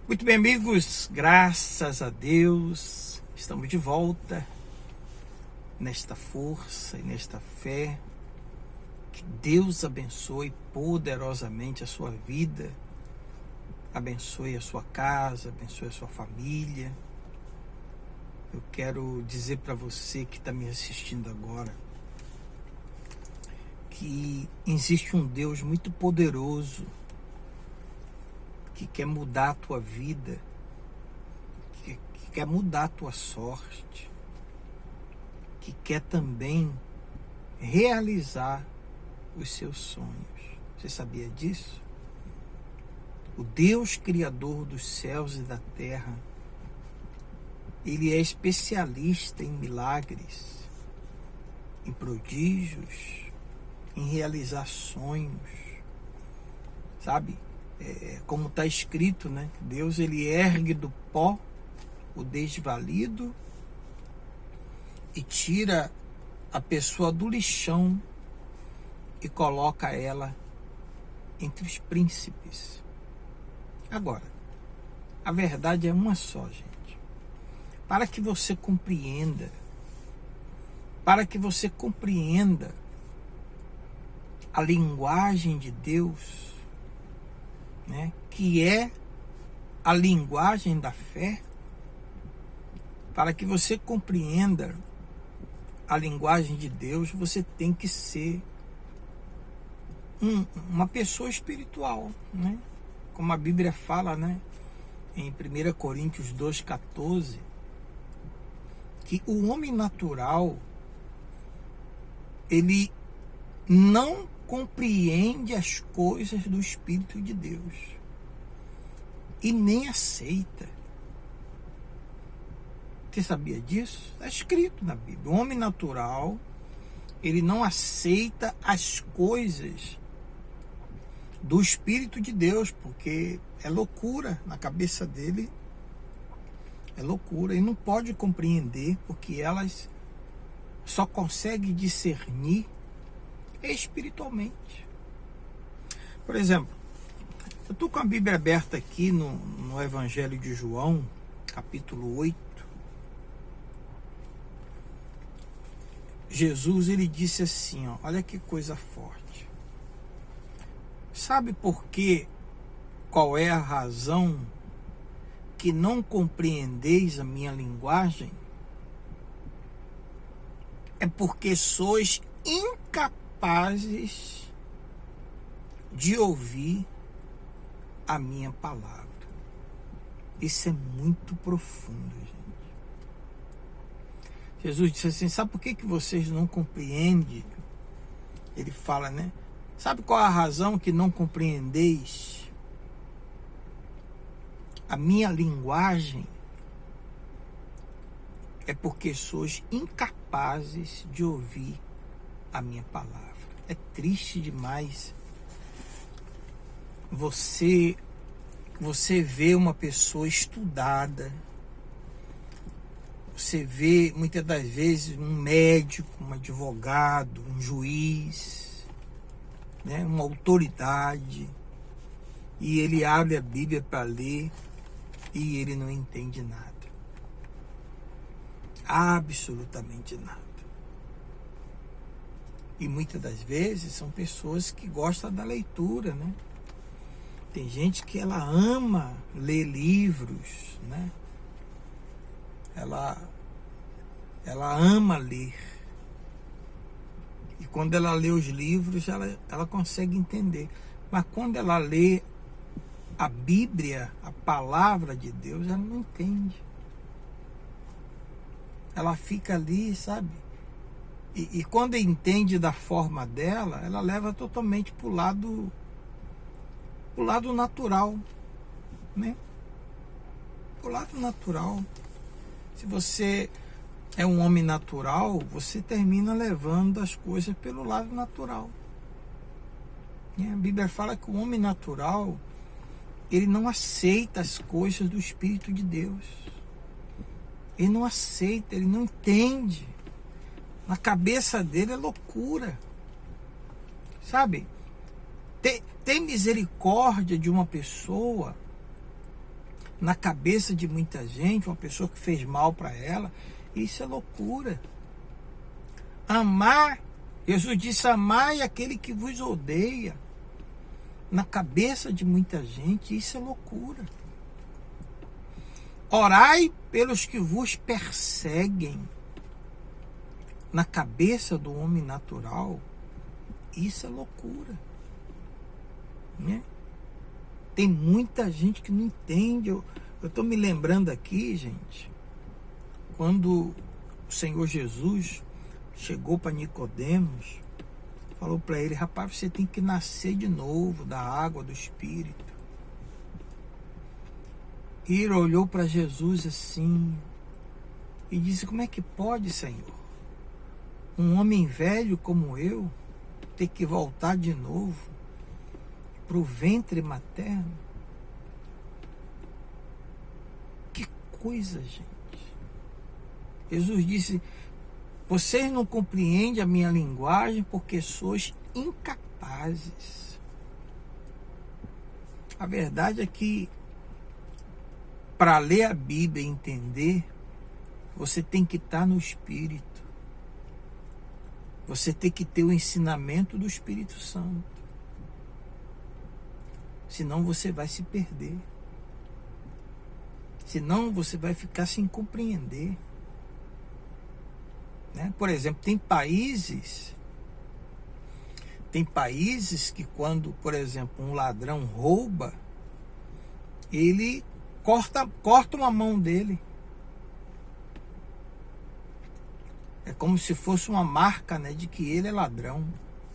Muito bem, amigos, graças a Deus, estamos de volta nesta força e nesta fé. Que Deus abençoe poderosamente a sua vida, abençoe a sua casa, abençoe a sua família. Eu quero dizer para você que está me assistindo agora que existe um Deus muito poderoso que quer mudar a tua vida, que quer mudar a tua sorte, que quer também realizar os seus sonhos. Você sabia disso? O Deus Criador dos céus e da terra, Ele é especialista em milagres, em prodígios, em realizar sonhos, sabe? Como está escrito, né? Deus, Ele ergue do pó o desvalido e tira a pessoa do lixão e coloca ela entre os príncipes. Agora, a verdade é uma só, gente. Para que você compreenda a linguagem de Deus, né, que é a linguagem da fé, para que você compreenda a linguagem de Deus, você tem que ser uma pessoa espiritual, né? Como a Bíblia fala, né, em 1 Coríntios 2,14, que o homem natural, ele não compreende as coisas do Espírito de Deus e nem aceita. Você sabia disso? Está escrito na Bíblia. O homem natural, ele não aceita as coisas do Espírito de Deus, porque é loucura na cabeça dele, é loucura, e não pode compreender, porque elas só conseguem discernir espiritualmente. Por exemplo, eu estou com a Bíblia aberta aqui no Evangelho de João, capítulo 8. Jesus, ele disse assim, ó, olha que coisa forte. Sabe por quê? Qual é a razão que não compreendeis a minha linguagem? É porque sois incapazes de ouvir a minha palavra. Isso é muito profundo, gente. Jesus disse assim, sabe por que vocês não compreendem? Ele fala, né? Sabe qual a razão que não compreendeis a minha linguagem? É porque sois incapazes de ouvir a minha palavra. É triste demais você vê uma pessoa estudada, você vê muitas das vezes um médico, um advogado, um juiz, né, uma autoridade, e ele abre a Bíblia para ler e ele não entende nada. Absolutamente nada. E muitas das vezes são pessoas que gostam da leitura, né? Tem gente que ela ama ler livros, né? Ela ama ler. E quando ela lê os livros, ela consegue entender. Mas quando ela lê a Bíblia, a palavra de Deus, ela não entende. Ela fica ali, sabe? E quando entende da forma dela, ela leva totalmente para o lado natural, né? Para o lado natural. Se você é um homem natural, você termina levando as coisas pelo lado natural. E a Bíblia fala que o homem natural, ele não aceita as coisas do Espírito de Deus. Ele não aceita, ele não entende. Na cabeça dele é loucura. Sabe? Tem misericórdia de uma pessoa na cabeça de muita gente, uma pessoa que fez mal para ela, isso é loucura. Amar, Jesus disse, amai aquele que vos odeia. Na cabeça de muita gente, isso é loucura. Orai pelos que vos perseguem. Na cabeça do homem natural, isso é loucura. Né? Tem muita gente que não entende. Eu estou me lembrando aqui, gente, quando o Senhor Jesus chegou para Nicodemos, falou para ele, rapaz, você tem que nascer de novo da água do Espírito. E ele olhou para Jesus assim e disse, como é que pode, Senhor? Um homem velho como eu ter que voltar de novo para o ventre materno? Que coisa, gente. Jesus disse, vocês não compreendem a minha linguagem porque sois incapazes. A verdade é que para ler a Bíblia e entender, você tem que estar no Espírito. Você tem que ter o ensinamento do Espírito Santo. Senão você vai se perder. Senão você vai ficar sem compreender. Né? Por exemplo, tem países que quando, por exemplo, um ladrão rouba, ele corta uma mão dele. É como se fosse uma marca, né, de que ele é ladrão.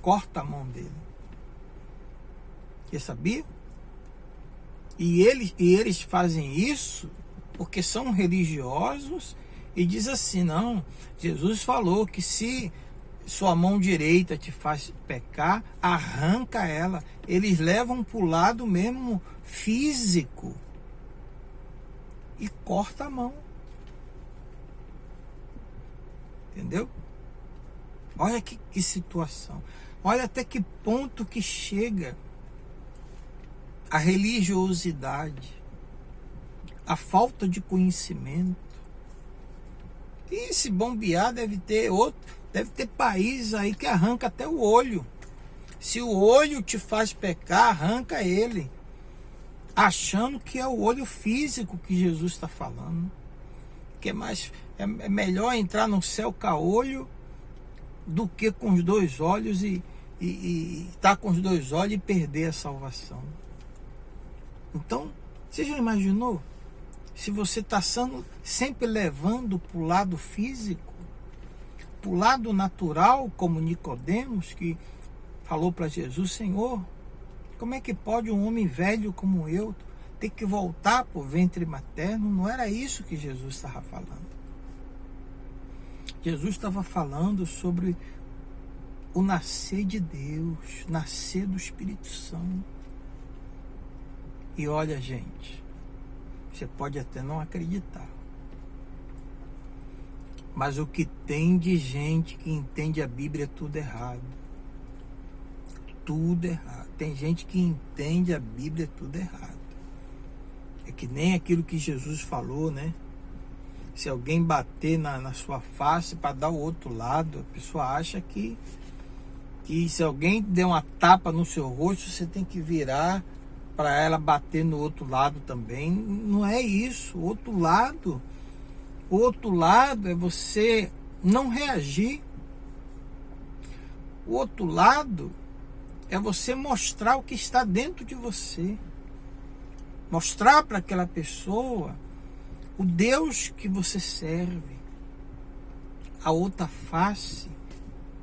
Corta a mão dele. Você sabia? E eles fazem isso porque são religiosos e diz assim, não, Jesus falou que se sua mão direita te faz pecar, arranca ela. Eles levam para o lado mesmo físico e corta a mão. Entendeu? Olha que situação. Olha até que ponto que chega a religiosidade, a falta de conhecimento. E se bombear, deve ter países aí que arranca até o olho. Se o olho te faz pecar, arranca ele, achando que é o olho físico que Jesus está falando. Que é melhor entrar no céu com olho do que com os dois olhos e estar com os dois olhos e perder a salvação. Então, você já imaginou? Se você está sempre levando para o lado físico, para o lado natural, como Nicodemos, que falou para Jesus, Senhor, como é que pode um homem velho como eu ter que voltar para o ventre materno? Não era isso que Jesus estava falando. Jesus estava falando sobre o nascer de Deus, nascer do Espírito Santo. E olha, gente, você pode até não acreditar, mas o que tem de gente que entende a Bíblia é tudo errado. Tudo errado. Tem gente que entende a Bíblia é tudo errado. É que nem aquilo que Jesus falou, né? Se alguém bater na sua face para dar o outro lado, a pessoa acha que se alguém der uma tapa no seu rosto, você tem que virar para ela bater no outro lado também. Não é isso. O outro lado é você não reagir. O outro lado é você mostrar o que está dentro de você. Mostrar para aquela pessoa o Deus que você serve. A outra face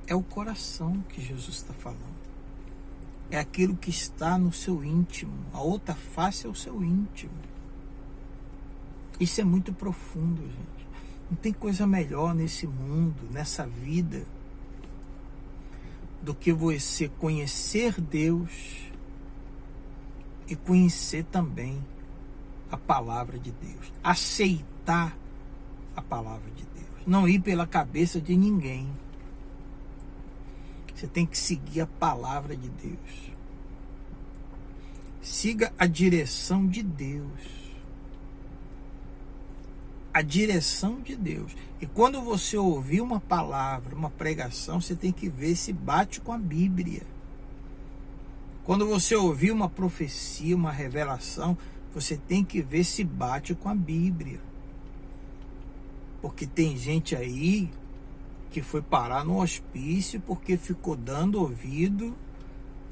é o coração que Jesus está falando. É aquilo que está no seu íntimo. A outra face é o seu íntimo. Isso é muito profundo, gente. Não tem coisa melhor nesse mundo, nessa vida, do que você conhecer Deus e conhecer também a palavra de Deus. Aceitar a palavra de Deus. Não ir pela cabeça de ninguém. Você tem que seguir a palavra de Deus. Siga a direção de Deus. a direção de Deus. E quando você ouvir uma palavra, uma pregação, você tem que ver se bate com a Bíblia. Quando você ouvir uma profecia, uma revelação, você tem que ver se bate com a Bíblia. Porque tem gente aí que foi parar no hospício porque ficou dando ouvido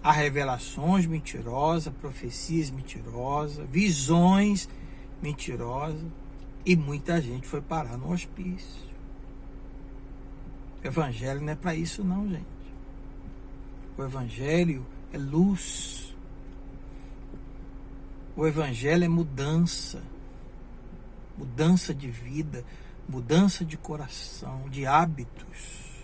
a revelações mentirosas, profecias mentirosas, visões mentirosas, e muita gente foi parar no hospício. O evangelho não é para isso não, gente. O evangelho é luz. O evangelho é mudança. Mudança de vida, mudança de coração, de hábitos,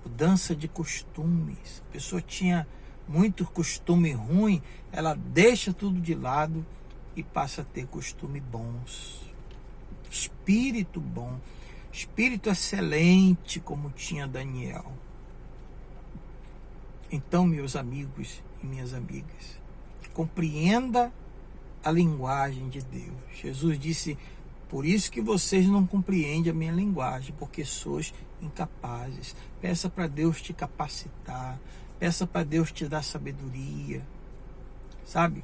mudança de costumes. A pessoa tinha muito costume ruim, ela deixa tudo de lado e passa a ter costumes bons. Espírito bom, espírito excelente, como tinha Daniel. Então, meus amigos e minhas amigas, compreenda a linguagem de Deus. Jesus disse: por isso que vocês não compreendem a minha linguagem, porque sois incapazes. Peça para Deus te capacitar, peça para Deus te dar sabedoria, sabe?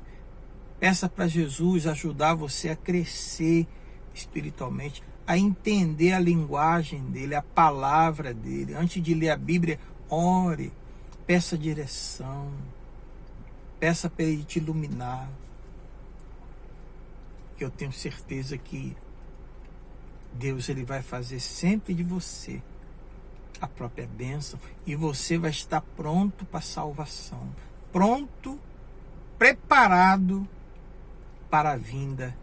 Peça para Jesus ajudar você a crescer espiritualmente, a entender a linguagem dele, a palavra dele. Antes de ler a Bíblia, ore, peça direção, peça para ele te iluminar. Eu tenho certeza que Deus ele vai fazer sempre de você a própria bênção, e você vai estar pronto para a salvação, pronto, preparado para a vinda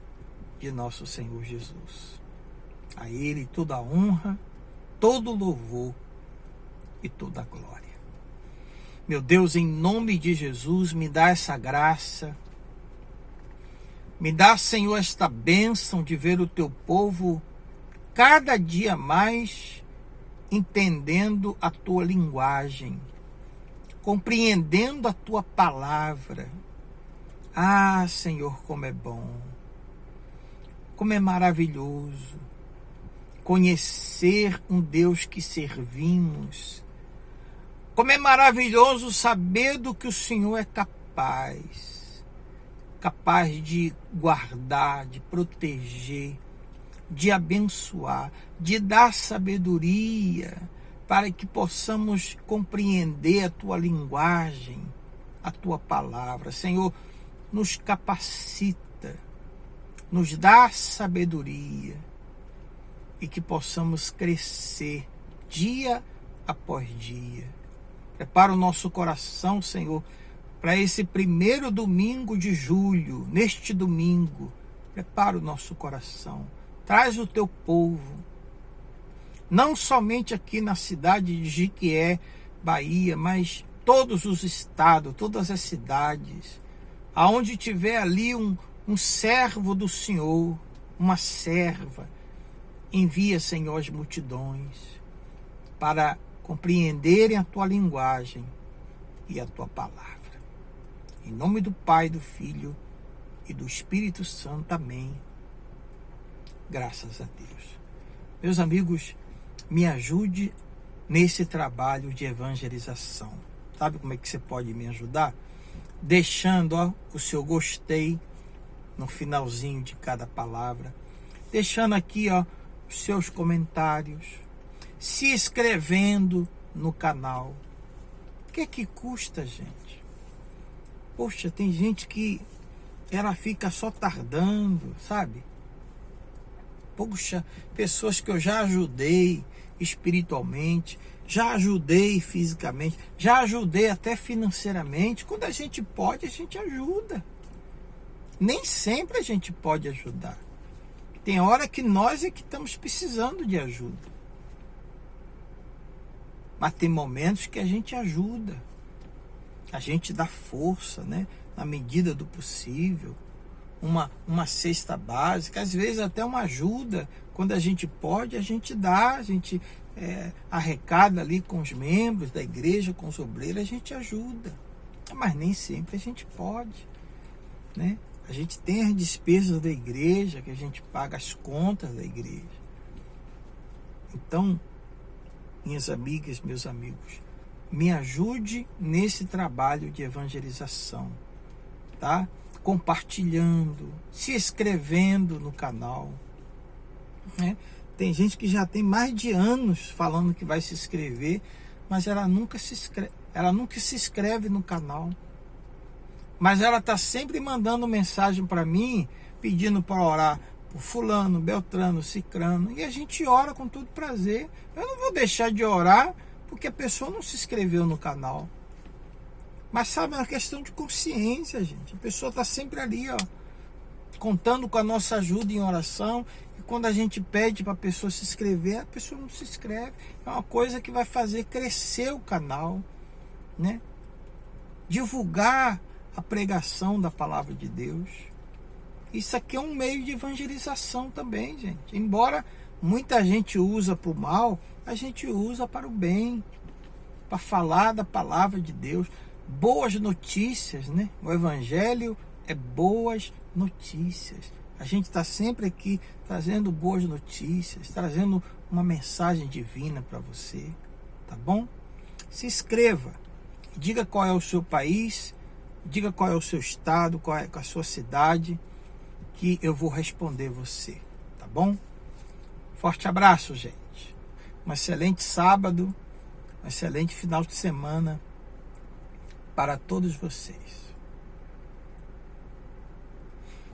de nosso Senhor Jesus. A Ele toda a honra, todo o louvor e toda a glória. Meu Deus, em nome de Jesus, me dá essa graça, me dá, Senhor, esta bênção de ver o teu povo cada dia mais entendendo a tua linguagem, compreendendo a tua palavra. Ah, Senhor, como é bom, como é maravilhoso conhecer um Deus que servimos. Como é maravilhoso saber do que o Senhor é capaz de guardar, de proteger, de abençoar, de dar sabedoria para que possamos compreender a tua linguagem, a tua palavra. Senhor, nos capacita, nos dá sabedoria e que possamos crescer dia após dia. Prepara o nosso coração, Senhor, para esse primeiro domingo de julho. Neste domingo, prepara o nosso coração. Traz o teu povo, não somente aqui na cidade de Jequié, Bahia, mas todos os estados, todas as cidades, aonde tiver ali um servo do Senhor, uma serva, envia, Senhor, as multidões para compreenderem a tua linguagem e a tua palavra. Em nome do Pai, do Filho e do Espírito Santo. Amém. Graças a Deus. Meus amigos, me ajude nesse trabalho de evangelização. Sabe como é que você pode me ajudar? Deixando o seu gostei no finalzinho de cada palavra. Deixando aqui os seus comentários. Se inscrevendo no canal. O que é que custa, gente? Poxa, tem gente que ela fica só tardando, sabe? Poxa, pessoas que eu já ajudei espiritualmente, já ajudei fisicamente, já ajudei até financeiramente. Quando a gente pode, a gente ajuda. Nem sempre a gente pode ajudar. Tem hora que nós é que estamos precisando de ajuda. Mas tem momentos que a gente ajuda. A gente dá força, né? Na medida do possível. Uma cesta básica, às vezes até uma ajuda. Quando a gente pode, a gente dá, a gente arrecada ali com os membros da igreja, com os obreiros, a gente ajuda. Mas nem sempre a gente pode, né? A gente tem as despesas da igreja, que a gente paga as contas da igreja. Então, minhas amigas, meus amigos, me ajude nesse trabalho de evangelização, tá? Compartilhando, se inscrevendo no canal, né? Tem gente que já tem mais de anos falando que vai se inscrever, mas ela nunca se inscreve no canal. Mas ela está sempre mandando mensagem para mim, pedindo para orar por fulano, beltrano, cicrano, e a gente ora com todo prazer. Eu não vou deixar de orar porque a pessoa não se inscreveu no canal. Mas sabe, é uma questão de consciência, gente. A pessoa está sempre ali, ó, contando com a nossa ajuda em oração. E quando a gente pede para a pessoa se inscrever, a pessoa não se inscreve. É uma coisa que vai fazer crescer o canal, né? Divulgar a pregação da palavra de Deus. Isso aqui é um meio de evangelização também, gente. Embora muita gente usa para o mal, a gente usa para o bem, para falar da palavra de Deus. Boas notícias, né? O evangelho é boas notícias. A gente está sempre aqui trazendo boas notícias, trazendo uma mensagem divina para você, tá bom? Se inscreva, diga qual é o seu país, diga qual é o seu estado, qual é a sua cidade, que eu vou responder você, tá bom? Forte abraço, gente. Um excelente sábado, um excelente final de semana para todos vocês.